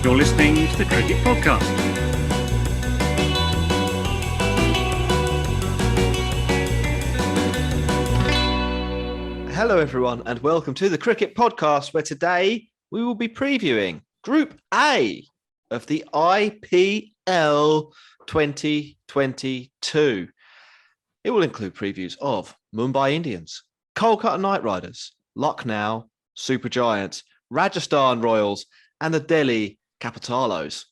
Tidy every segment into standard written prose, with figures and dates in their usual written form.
You're listening to the Cricket Podcast. Hello everyone and welcome to the Cricket Podcast, where today we will be previewing Group A of the IPL 2022. It will include previews of Mumbai Indians, Kolkata Knight Riders, Lucknow Super Giants, Rajasthan Royals and the Delhi Capitalos,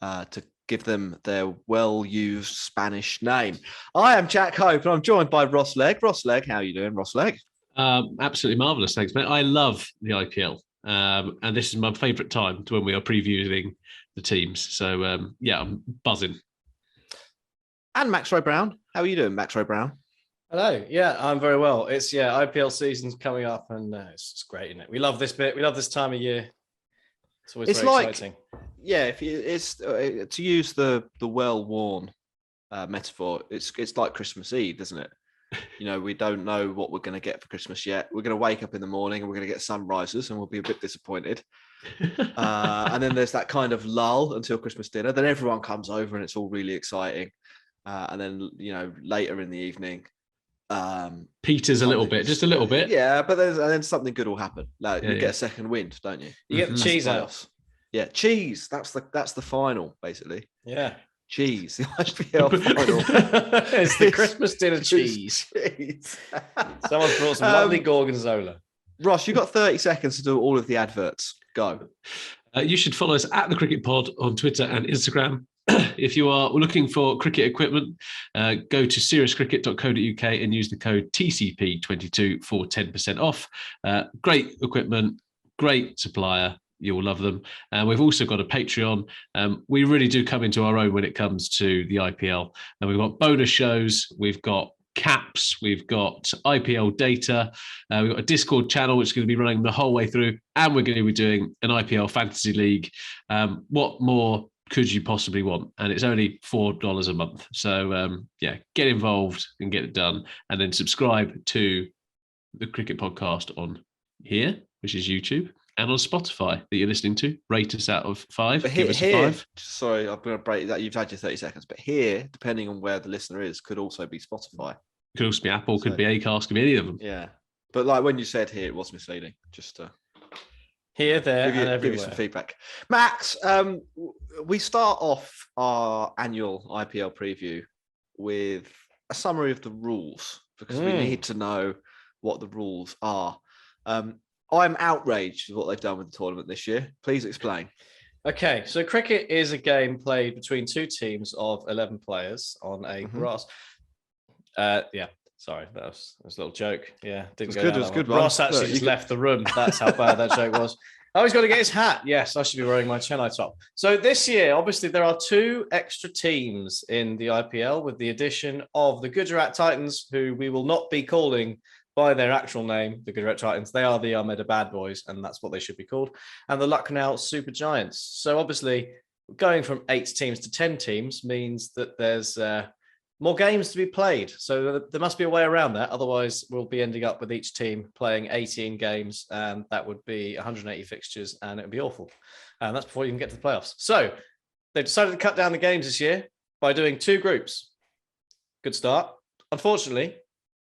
to give them their well-used Spanish name. I am Jack Hope and I'm joined by Ross Legg. Ross Legg, how are you doing, Ross Legg? Absolutely marvellous, thanks, mate. I love the IPL, and this is my favourite time to when we are previewing the teams. So, I'm buzzing. And Max Roy Brown. How are you doing, Max Roy Brown? Hello. Yeah, I'm very well. It's IPL season's coming up, and it's great, isn't it? We love this bit. We love this time of year. It's always very exciting. Yeah, if it's to use the well-worn metaphor, it's like Christmas Eve, isn't it? You know, we don't know what we're going to get for Christmas yet. We're going to wake up in the morning and we're going to get sunrises and we'll be a bit disappointed. And then there's that kind of lull until Christmas dinner. Then everyone comes over and it's all really exciting. And then, you know, later in the evening, Peters a little bit, just a little bit. Yeah, but then something good will happen. Like you get a second wind, don't you? You get the cheese out. Yeah, cheese. That's the final, basically. Yeah. Cheese, the IPL final. It's the Christmas dinner cheese. Someone's brought some lovely gorgonzola. Ross, you've got 30 seconds to do all of the adverts. Go. You should follow us at the Cricket Pod on Twitter and Instagram. If you are looking for cricket equipment, go to seriouscricket.co.uk and use the code TCP22 for 10% off. Great equipment, great supplier. You will love them. And we've also got a Patreon. We really do come into our own when it comes to the IPL. And we've got bonus shows. We've got caps. We've got IPL data. We've got a Discord channel, which is going to be running the whole way through. And we're going to be doing an IPL Fantasy League. What more could you possibly want? And it's only $4 a month. So, get involved and get it done. And then subscribe to the Cricket Podcast on here, which is YouTube. And on Spotify that you're listening to, rate us out of 5. Give us a 5. Sorry, I'm going to break that. You've had your 30 seconds. But here, depending on where the listener is, could also be Spotify. Could also be Apple, could be Acast, could be any of them. Yeah. But like when you said here, it was misleading. Just to here, there, and everywhere. Give you some feedback. Max, we start off our annual IPL preview with a summary of the rules because we need to know what the rules are. I'm outraged with what they've done with the tournament this year. Please explain. Okay, so cricket is a game played between two teams of 11 players on a grass. Sorry, that was a little joke. Yeah, didn't go down. It was good. Ross actually just left the room. That's how bad that joke was. Oh, he's got to get his hat. Yes, I should be wearing my Chennai top. So this year, obviously, there are two extra teams in the IPL with the addition of the Gujarat Titans, who we will not be calling by their actual name, the Gujarat Titans. They are the Ahmedabad boys, and that's what they should be called. And the Lucknow Super Giants. So obviously, going from 8 teams to 10 teams means that there's more games to be played. So there must be a way around that. Otherwise, we'll be ending up with each team playing 18 games, and that would be 180 fixtures, and it would be awful. And that's before you can get to the playoffs. So they've decided to cut down the games this year by doing 2 groups. Good start. Unfortunately,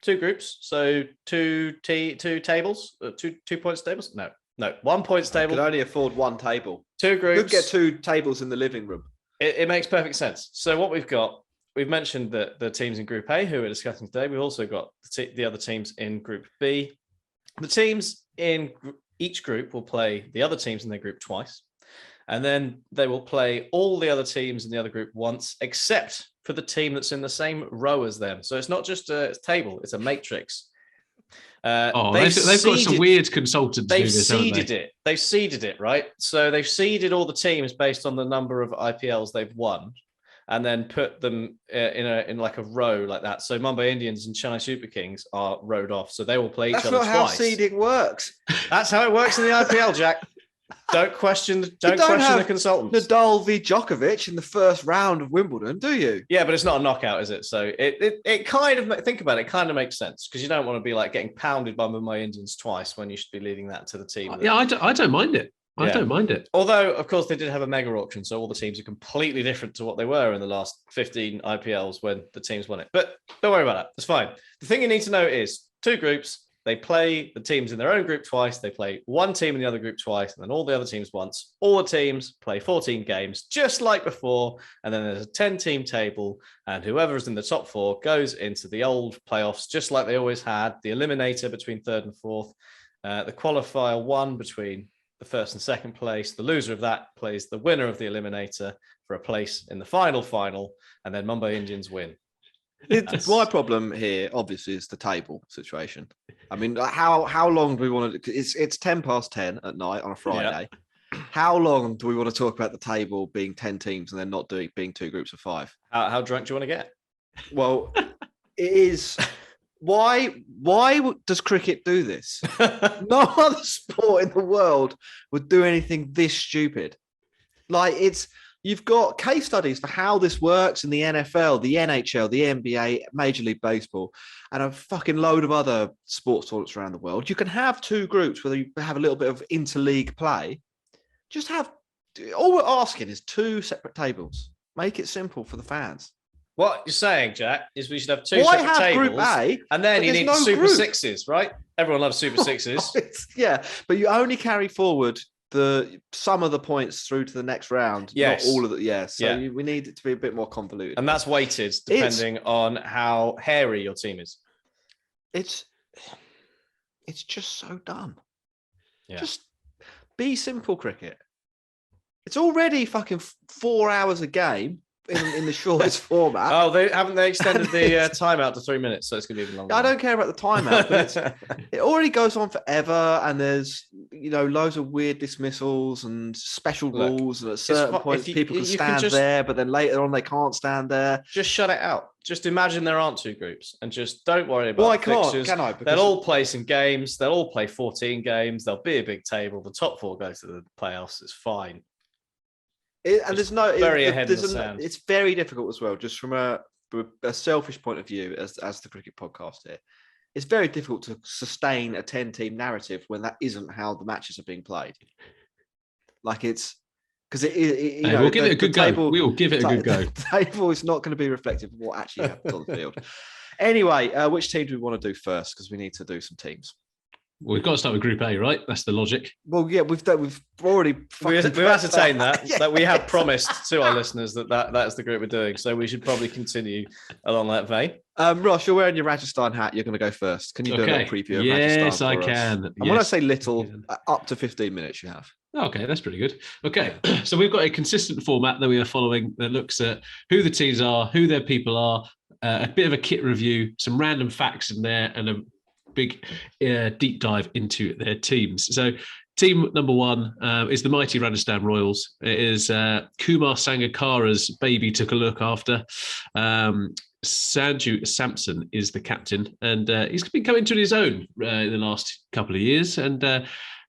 2 groups, so two tables, 2 points tables. No, 1 points table. Could only afford 1 table. 2 groups. Could get 2 tables in the living room. It makes perfect sense. So what we've mentioned that the teams in Group A who we're discussing today. We've also got the other teams in Group B. The teams in each group will play the other teams in their group twice, and then they will play all the other teams in the other group once, except for the team that's in the same row as them. So it's not just a table, it's a matrix. They've got some weird consultants. They've seeded it, right? So they've seeded all the teams based on the number of IPLs they've won, and then put them in like a row like that. So Mumbai Indians and Chennai Super Kings are rowed off, so they will play each other twice. That's not how seeding works. That's how it works in the IPL, Jack. Don't question the consultants. Nadal v Djokovic in the first round of Wimbledon, do you? Yeah, but it's not a knockout, is it? So it kind of, think about it, it kind of makes sense because you don't want to be like getting pounded by Mumbai Indians twice when you should be leading that to the team. Yeah, I don't mind it. I don't mind it. Although, of course, they did have a mega auction, so all the teams are completely different to what they were in the last 15 IPLs when the teams won it. But don't worry about that. It's fine. The thing you need to know is 2 groups. They play the teams in their own group twice. They play one team in the other group twice, and then all the other teams once. All the teams play 14 games, just like before. And then there's a 10-team table, and whoever's in the top 4 goes into the old playoffs, just like they always had. The eliminator between 3rd and 4th, the qualifier 1 between the 1st and 2nd place. The loser of that plays the winner of the eliminator for a place in the final, and then Mumbai Indians win. My problem here, obviously, is the table situation. I mean, how long do we want to? It's 10:10 at night on a Friday. Yeah. How long do we want to talk about the table being 10 teams and then not being 2 groups of 5? How drunk do you want to get? Well, it is. Why does cricket do this? No other sport in the world would do anything this stupid. Like, you've got case studies for how this works in the NFL, the NHL, the NBA, Major League Baseball, and a fucking load of other sports tournaments around the world. You can have 2 groups where you have a little bit of inter-league play. All we're asking is 2 separate tables. Make it simple for the fans. What you're saying, Jack, is we should have 2 separate tables, Group A, and then you need Super group. 6s, right? Everyone loves Super 6s. Yeah, but you only carry forward some of the points through to the next round. Yes. Not all of it. Yes. Yeah. So we need it to be a bit more convoluted. And that's weighted depending on how hairy your team is. It's just so dumb. Yeah. Just be simple, cricket. It's already fucking 4 hours a game in the shortest format. Oh, haven't they extended the timeout to 3 minutes, so it's going to be even longer. I don't care about the timeout, but it already goes on forever, and there's loads of weird dismissals and special rules, and at certain points people can stand there, but then later on they can't stand there. Just shut it out. Just imagine there aren't 2 groups, and just don't worry about fixtures. Can I? They'll all play some games. They'll all play 14 games. There'll be a big table. The top 4 go to the playoffs. It's fine. It's very difficult as well, just from a selfish point of view, as the cricket podcast here. It's very difficult to sustain a 10-team narrative when that isn't how the matches are being played. Like, it's because we'll give it a good go. We will give it a good go. The table is not going to be reflective of what actually happens on the field. Anyway, which team do we want to do first? Because we need to do some teams. Well, we've got to start with Group A, right? That's the logic. We've already we've ascertained that we have promised to our listeners that's the group we're doing. So we should probably continue along that vein. Ross, you're wearing your Rajasthan hat. You're going to go first. Can you do a little preview of Rajasthan? Yes, I can. And when I say little, up to 15 minutes you have. Okay, that's pretty good. Okay, so we've got a consistent format that we are following that looks at who the teams are, who their people are, a bit of a kit review, some random facts in there, and a big deep dive into their teams. So team number 1 is the mighty Rajasthan Royals. It is Kumar Sangakkara's baby took a look after. Sanju Samson is the captain, and he's been coming to his own in the last couple of years, and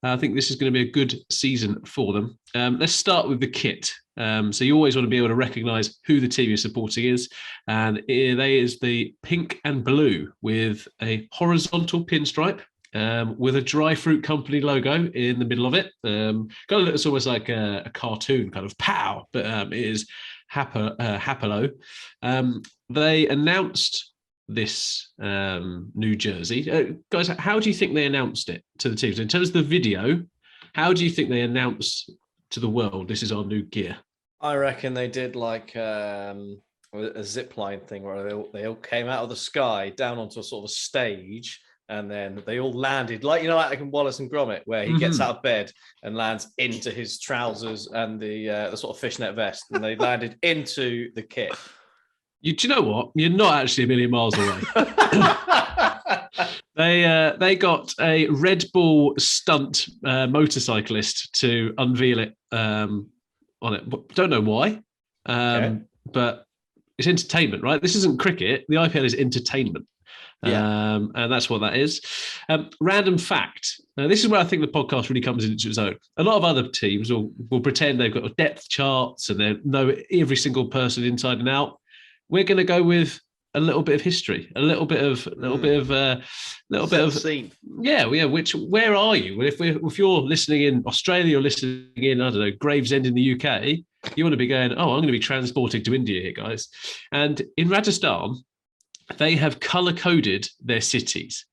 I think this is going to be a good season for them. Let's start with the kit. So you always want to be able to recognise who the team you're supporting is. And they is the pink and blue with a horizontal pinstripe with a dry fruit company logo in the middle of it. It's almost like a cartoon kind of pow, but it is Hapelo. They announced this new jersey. Guys, how do you think they announced it to the teams? In terms of the video, how do you think they announced to the world this is our new gear? I reckon they did like a zip line thing where they all came out of the sky down onto a sort of a stage, and then they all landed like in Wallace and Gromit, where he gets out of bed and lands into his trousers and the sort of fishnet vest, and they landed into the kit. Do you know what? You're not actually a million miles away. They got a Red Bull stunt motorcyclist to unveil it on it. Don't know why, but it's entertainment, right? This isn't cricket. The IPL is entertainment. Yeah. And that's what that is. Random fact. Now, this is where I think the podcast really comes into its own. A lot of other teams will pretend they've got depth charts and they know every single person inside and out. We're going to go with a little bit of history, a little bit of scene. Yeah. Where are you? Well, if you're listening in Australia or listening in, I don't know, Gravesend in the UK, you want to be going, oh, I'm going to be transporting to India here, guys. And in Rajasthan, they have color coded their cities.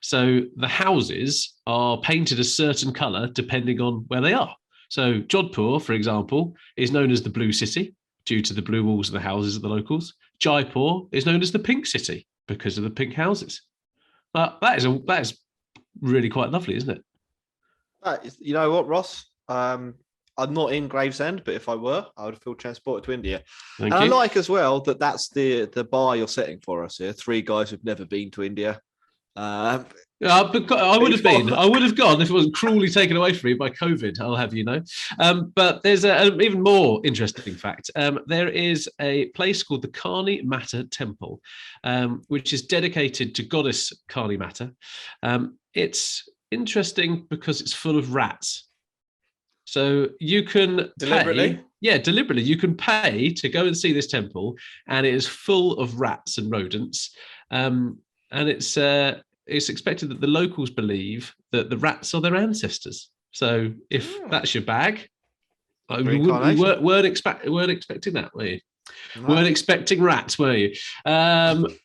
So the houses are painted a certain color depending on where they are. So Jodhpur, for example, is known as the Blue City due to the blue walls of the houses of the locals. Jaipur is known as the Pink City because of the pink houses. But that is really quite lovely, isn't it? You know what, Ross? I'm not in Gravesend, but if I were, I would feel transported to India. Thank you. I like as well that's the bar you're setting for us here. 3 guys who've never been to India. But I would have been. I would have gone if it wasn't cruelly taken away from me by COVID. I'll have you know. But there's an even more interesting fact. There is a place called the Kali Mata Temple, which is dedicated to goddess Kali Mata. It's interesting because it's full of rats. So you can deliberately. Deliberately. You can pay to go and see this temple, and it is full of rats and rodents. And it's expected that the locals believe that the rats are their ancestors. So if that's your bag, we weren't expecting that, were you? No. Weren't expecting rats, were you?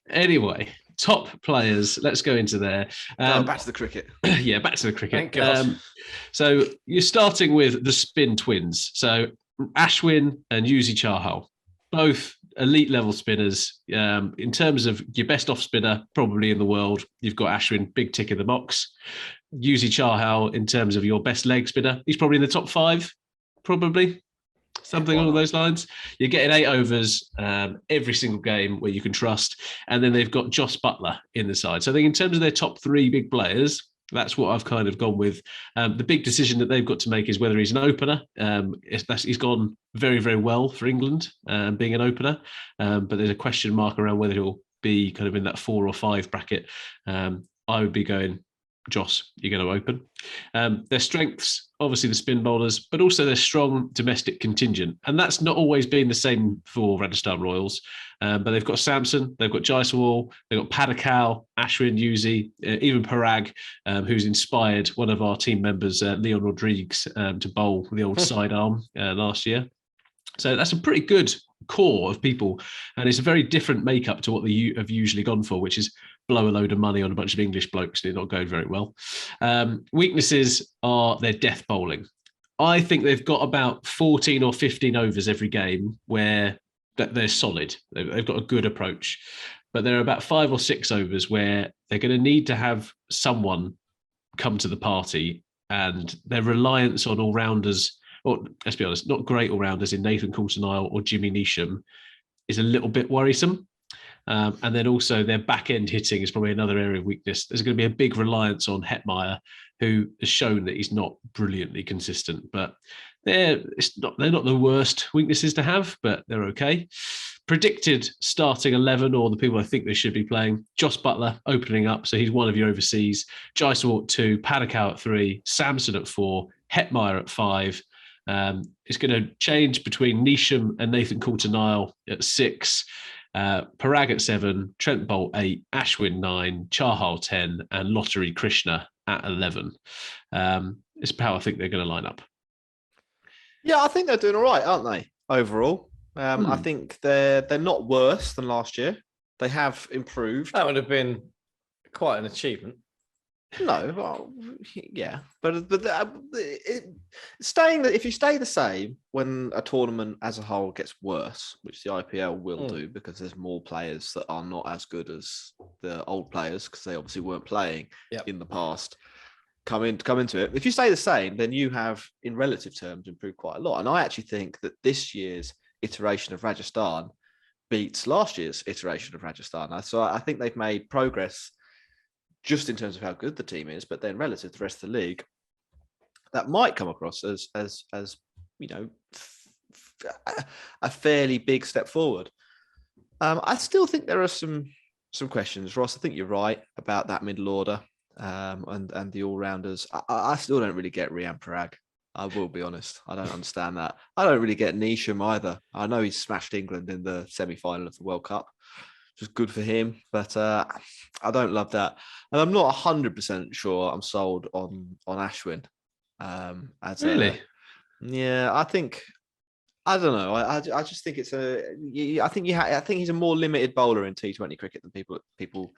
Anyway, top players. Let's go into there. Back to the cricket. Yeah, back to the cricket. So you're starting with the spin twins. So Ashwin and Yuzi Chahal, both elite level spinners. In terms of your best off spinner, probably in the world, you've got Ashwin, big tick in the box. Yuzi Chahal, in terms of your best leg spinner, he's probably in the top 5, probably. Something along those lines. You're getting 8 overs every single game where you can trust. And then they've got Jos Buttler in the side. So I think in terms of their top 3 big players, that's what I've kind of gone with. The big decision that they've got to make is whether he's an opener. He's gone very, very well for England being an opener. But there's a question mark around whether he'll be kind of in that 4 or 5 bracket. I would be going, Jos, you're going to open. Their strengths, obviously the spin bowlers, but also their strong domestic contingent. And that's not always been the same for Rajasthan Royals. But they've got Samson, they've got Jaiswal, they've got Padakal, Ashwin, Yuzi, even Parag, who's inspired one of our team members, Leon Rodriguez, to bowl with the old sidearm last year. So that's a pretty good core of people. And it's a very different makeup to what they have usually gone for, which is blow a load of money on a bunch of English blokes. They're not going very well. Weaknesses are their death bowling. I think they've got about 14 or 15 overs every game where they're solid. They've got a good approach. But there are about 5 or 6 overs where they're going to need to have someone come to the party, and their reliance on all-rounders, or let's be honest, not great all-rounders in Nathan Coulter-Nile or Jimmy Neesham, is a little bit worrisome. And then also their back-end hitting is probably another area of weakness. There's going to be a big reliance on Hetmeyer, who has shown that he's not brilliantly consistent, but they're not the worst weaknesses to have, but they're okay. Predicted starting 11, or the people I think they should be playing: Jos Buttler opening up, so he's one of your overseas. Jaiswal at 2, Padakal at 3, Samson at 4, Hetmeyer at 5. It's going to change between Neesham and Nathan Coulter-Nile at 6. Parag at 7, Trent Bolt 8, Ashwin 9, Chahal 10, and Lottery Krishna at 11. It's how I think they're going to line up. Yeah, I think they're doing all right, aren't they? Overall, I think they're not worse than last year. They have improved. That would have been quite an achievement. No, well, yeah, but if you stay the same when a tournament as a whole gets worse, which the IPL will do because there's more players that are not as good as the old players because they obviously weren't playing in the past. Come into it. If you stay the same, then you have, in relative terms, improved quite a lot. And I actually think that this year's iteration of Rajasthan beats last year's iteration of Rajasthan. So I think they've made progress just in terms of how good the team is, but then relative to the rest of the league, that might come across as you know, a fairly big step forward. I still think there are some questions, Ross. I think you're right about that middle order and the all-rounders. I still don't really get Rian Parag. I will be honest. I don't understand that. I don't really get Neesham either. I know he smashed England in the semi-final of the World Cup. which was good for him. But I don't love that, and I'm not 100% sure I'm sold on Ashwin. Really? Yeah, I think. I don't know. I just think it's I think I think he's a more limited bowler in T20 cricket than people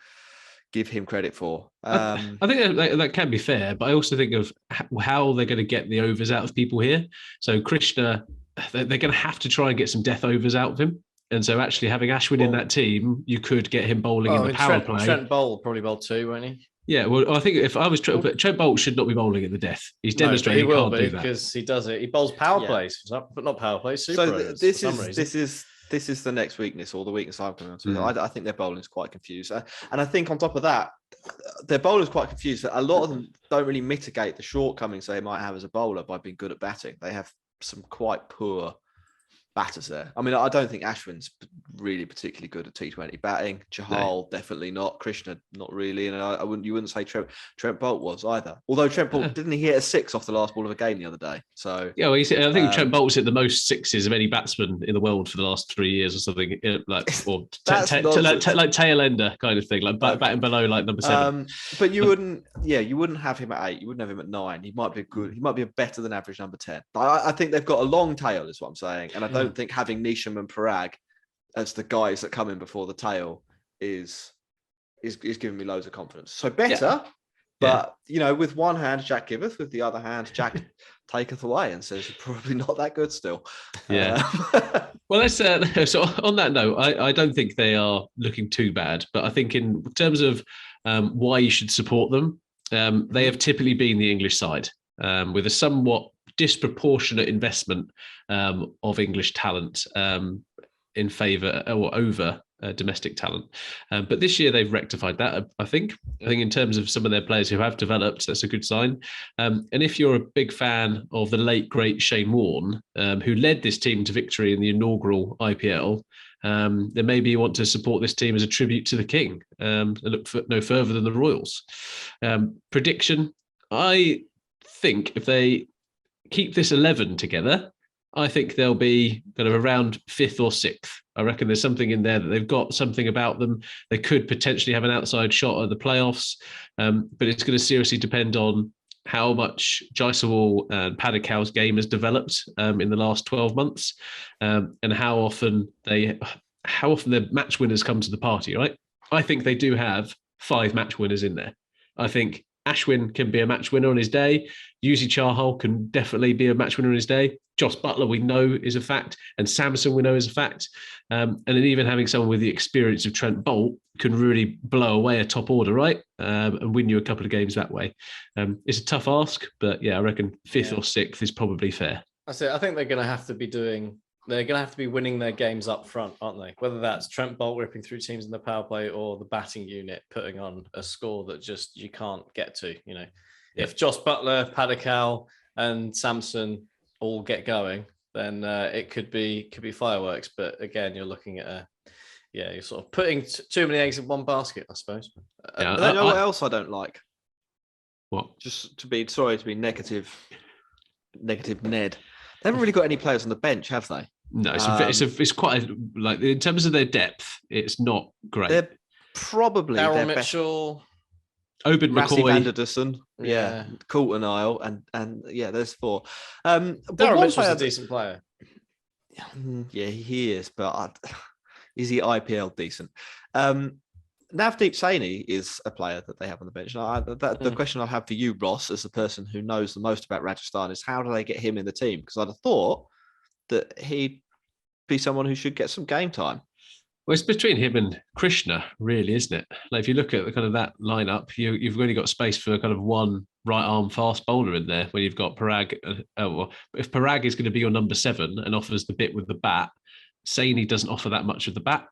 give him credit for. I think that can be fair, but I also think of how they're going to get the overs out of people here. So Krishna, they're going to have to try and get some death overs out of him. And so actually having Ashwin in that team, you could get him bowling in the power play. Trent Boult will probably bowl 2, won't he? Yeah, well, I think if I was Trent Boult should not be bowling at the death. He's demonstrated he can't do that because he does it. He bowls power plays, but not power plays. Super so this is the next weakness, or the weakness I'm coming on to. I think their bowling is quite confused, and I think on top of that, their bowling is quite confused. A lot of them don't really mitigate the shortcomings they might have as a bowler by being good at batting. They have some quite poor batters there. I mean, I don't think Ashwin's really particularly good at T20 batting. Chahal definitely not. Krishna not really, and you wouldn't say Trent Boult was either. Although Trent Boult didn't he hit a 6 off the last ball of a game the other day? So yeah, well, I think Trent Boult's hit the most 6s of any batsman in the world for the last 3 years or something, like like tail ender kind of thing, like batting below like number 7. But you wouldn't have him at 8. You wouldn't have him at 9. He might be good. He might be a better than average number 10. I think they've got a long tail, is what I'm saying, and I don't think having Nisham and Parag as the guys that come in before the tail is giving me loads of confidence. So better, but with one hand Jack giveth, with the other hand Jack taketh away and says you're probably not that good still. Yeah. Well, let's so on that note, I don't think they are looking too bad, but I think in terms of why you should support them, they have typically been the English side with a somewhat disproportionate investment of English talent in favour or over domestic talent. But this year they've rectified that, I think. In terms of some of their players who have developed, that's a good sign. And if you're a big fan of the late, great Shane Warne, who led this team to victory in the inaugural IPL, then maybe you want to support this team as a tribute to the King and look no further than the Royals. Prediction, I think if they keep this 11 together, I think they'll be kind of around 5th or 6th. I reckon there's something in there that they've got something about them. They could potentially have an outside shot at the playoffs, but it's going to seriously depend on how much Jaiswal and Padikal's game has developed in the last 12 months, and how often their match winners come to the party, right? I think they do have 5 match winners in there. I think Ashwin can be a match winner on his day. Yuzi Chahal can definitely be a match winner on his day. Jos Buttler, we know, is a fact. And Samson, we know, is a fact. And then even having someone with the experience of Trent Boult can really blow away a top order, right? And win you a couple of games that way. It's a tough ask, but yeah, I reckon 5th or 6th is probably fair. That's it. I think they're going to have to be winning their games up front, aren't they? Whether that's Trent Boult ripping through teams in the power play or the batting unit putting on a score that just you can't get to. If Jos Buttler, Padikal, and Samson all get going, then it could be fireworks. But again, you're looking at you're sort of putting too many eggs in one basket, I suppose. Yeah, I know what else I don't like. What? Just to be negative Ned. They haven't really got any players on the bench, have they? No, it's quite like in terms of their depth, it's not great. They're probably Darryl Mitchell, Obed McCoy, Van der Dussen, Coulton Isle, and there's 4. Darryl Mitchell's a decent player. Yeah, he is, but is he IPL decent? Navdeep Saini is a player that they have on the bench. The question I have for you, Ross, as the person who knows the most about Rajasthan, is how do they get him in the team? Because I'd have thought that he'd be someone who should get some game time. Well, it's between him and Krishna, really, isn't it? Like if you look at the kind of that lineup, you've really got space for kind of one right arm fast bowler in there. When you've got Parag, if Parag is going to be your number 7 and offers the bit with the bat, Saini doesn't offer that much of the bat.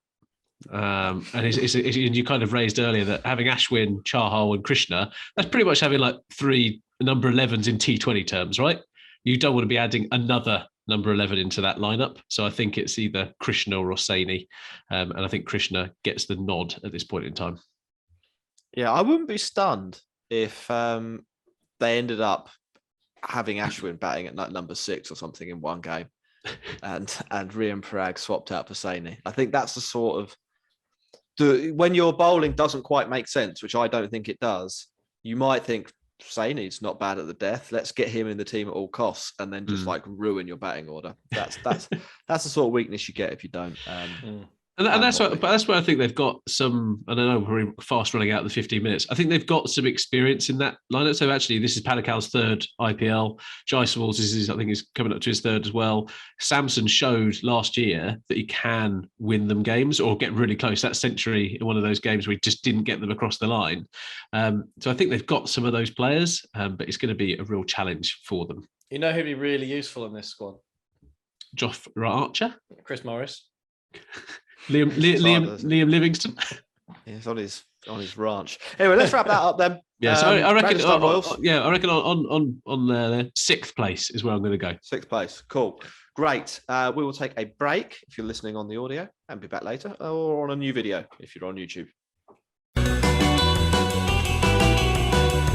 And you kind of raised earlier that having Ashwin, Chahal, and Krishna, that's pretty much having like 3 number 11s in T20 terms, right? You don't want to be adding another number 11 into that lineup. So I think it's either Krishna or Saini. And I think Krishna gets the nod at this point in time. Yeah, I wouldn't be stunned if they ended up having Ashwin batting at number 6 or something in one game and Rian Parag swapped out for Saini. I think that's the sort of when your bowling doesn't quite make sense, which I don't think it does, you might think Saini's not bad at the death. Let's get him in the team at all costs, and then just like ruin your batting order. That's the sort of weakness you get if you don't. And that's where I think they've got some. I don't know, we're fast running out the 15 minutes. I think they've got some experience in that lineup. So actually, this is Padikal's third IPL. Jaiswal's I think is coming up to his third as well. Samson showed last year that he can win them games or get really close. That century in one of those games where he just didn't get them across the line. So I think they've got some of those players, but it's going to be a real challenge for them. You know who'd be really useful in this squad? Joff Archer, Chris Morris. Liam Livingston. He's on his ranch. Anyway, let's wrap that up then. Yeah, so I reckon. Rajasthan Royals. I reckon on sixth place is where I'm going to go. Sixth place, cool, great. We will take a break if you're listening on the audio, and be back later, or on a new video if you're on YouTube.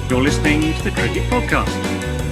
You're listening to the Cricket Podcast.